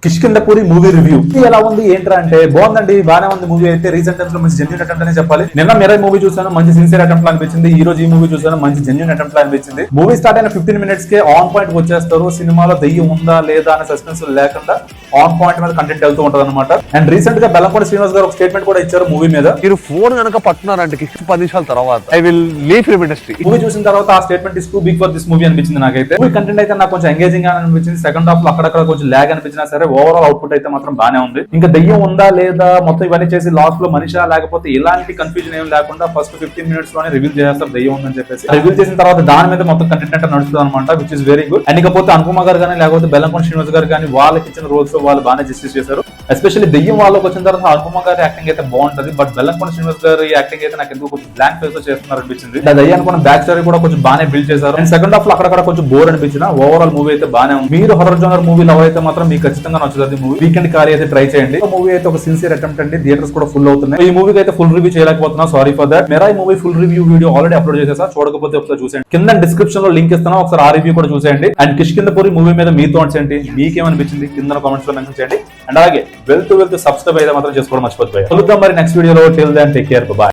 Kishkindhapuri movie review ఎలా ఉంది ఏంట్రా అంటే బాగుందండి, బాగానే ఉంది మూవీ అయితే. రీసెంట్ టైమ్స్ లో మంచి జెన్యూన్ అటెంప్ట్ అనే చెప్పాలి. నిన్న మిరై మూవీ చూసాను, మంచి సిన్సియర్ అటెంప్ట్ అనిపించింది. ఈ రోజు ఈ మూవీ చూసాను, మంచి జెన్యూన్ అటెంప్ట్ అనిపించింది. మూవీ స్టార్ట్ అయిన 15 minutes కే ఆన్ పాయింట్ వచ్చేస్తారు. సినిమాలో దెయ్యం ఉందా లేదా అనే సస్పెన్స్ లేకుండా ఆన్ పాయింట్ మీద కంటెంట్ వెళ్తూ ఉంటది అనమాట. అండ్ రీసెంట్ గా బెల్లంకొండ శ్రీనివాస్ గారు ఒక స్టేట్మెంట్ కూడా ఇచ్చారు మూవీ మీద. మీరు ఫోన్ కనుక పట్టున్నారంటే 10 నిమిషాల తర్వాత I will leave film industry. Movie చూసిన తర్వాత ఆ statement is too big for this movie అనిపించింది నాకైతే. మూవీ కంటెంట్ అయితే నాకు కొంచెం ఎంగేజింగ్ గా అనిపించింది. సెకండ్ హాఫ్ లో అక్కడక్కడ కొంచెం ల్యాగ్ అనిపించినా సరే ఓవరాల్ అవుట్పుట్ అయితే మాత్రం బానే ఉంది. ఇంకా దెయ్యం ఉందా లేదా మొత్తం ఇవన్నీ చేసి లాస్ట్ లో మనిషా లేకపోతే ఇలాంటి కన్ఫ్యూజన్ ఏం లేకుండా ఫస్ట్ 15 minutes లోనే రివీల్ చేస్తారు దెయ్యం ఉందని చెప్పేసి. రివీల్ చేసిన తర్వాత దాని మీద మొత్తం కంటెంట్ అంటే నడుస్తుంది అనమాట, which is very good. And ఇకపోతే అనుపమ గారు కానీ లేకపోతే బెల్లంకొండ శ్రీనివాస్ గారు కానీ వాళ్ళకి ఇచ్చిన రోల్స్ వాళ్ళు బాగానే జస్టిస్ చేశారు. ఎస్పెషల్లీ దెయ్యం వాళ్ళకి వచ్చిన తర్వాత అనుపమ గారి యాక్టింగ్ అయితే బాగుంటది. బట్ బెల్లంకొండ శ్రీనివాస్ గారి యాక్టింగ్ అయితే నాకు ఎందుకు కొంచెం బ్లాంక్ ఫేస్ లో చేస్తున్నారు అనిపించింది. దయ్యం అనుకున్న బ్యాక్ స్టోరీ కూడా కొంచెం బాగానే బిల్డ్ చేశారు. అండ్ సెకండ్ హాఫ్ లో అక్కడ కొంచెం బోర్ అనిపించిన ఓవరాల్ మూవీ అయితే బాగానే ఉంది. మీరు హర్రర్ జోనర్ మూవీ లవ్ అయితే మాత్రం మీకు ఖచ్చితంగా నచ్చుతుంది మూవీ. వీకెండ్ ఖాళీ అయితే ట్రై చేయండి. మూవీ అయితే ఒక సిన్సియర్ అటెంప్ట్ అండి. థియేటర్స్ కూడా ఫుల్ అవుతున్నాయి. ఈ మూవీకి అయితే ఫుల్ రివ్యూ చేయలేకపోతున్నా, సారీ ఫర్ దట్. మెరా ఈ movie full review video already upload చేసేసా, చూడకపోతే ఒకసారి చూసేయండి. కింద డిస్క్రిప్షన్ లో లింక్ ఇస్తాను, ఒకసారి ఆ రివ్యూ కూడా చూసేయండి. అండ్ కిష్కిందపూరి మూవీ మీద మీ థాట్స్ ఏంటి, మీకేమనిపించింది కింద కామెంట్స్ లో మెన్షన్ చేయండి. అండ్ అలాగే వెళ్తూ సబ్స్క్రైబ్ అయితే మాత్రం చేసుకోవడం మర్చిపోతుంది. కలుద్దాం మరి నెక్స్ట్ వీడియోలో. Till then take care, by.